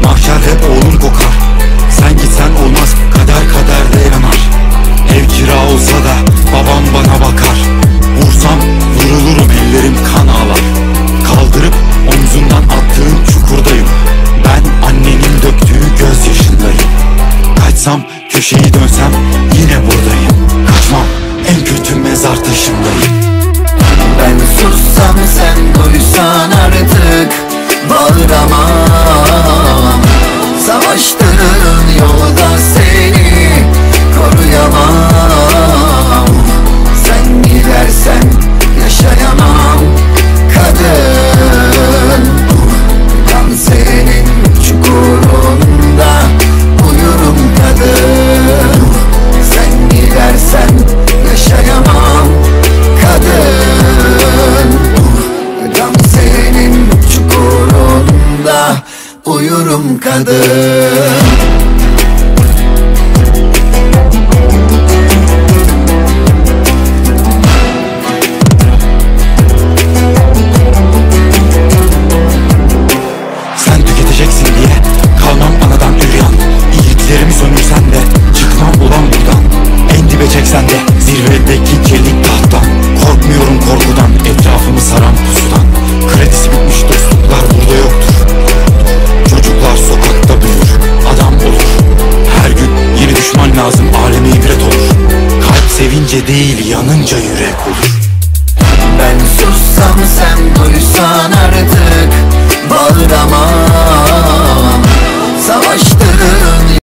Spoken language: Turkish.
Mahşer hep oğlum kokar. Sen gitsen olmaz, kader kaderde yanar. Ev kira olsa da babam bana bakar. Vursam vurulurum, ellerim kan ağlar. Kaldırıp omzundan attığın çukurdayım. Ben annenin döktüğü gözyaşındayım. Kaçsam, köşeyi dönsem yine buradayım. Kaçmam, en kötü mezar taşındayım. Ben sussam sen duysan artık bağıramam. Savaştığın yolda seni koruyamam. Sen gidersen yaşayamam kadın. Kan senin çukurunda uyurum kadın. Sen gidersen yaşayamam kadın. Kan senin çukurunda uyurum kadın. Tüketeceksin diye kalmam anadan üryan. İyiliklerimi sömürsen de çıkmam ulan buradan. En dibe çeksen de zirvedeki çelik tahttan. Korkmuyorum korkudan, etrafımı saran pusudan. Kredisi bitmiş dostluklar burada yok.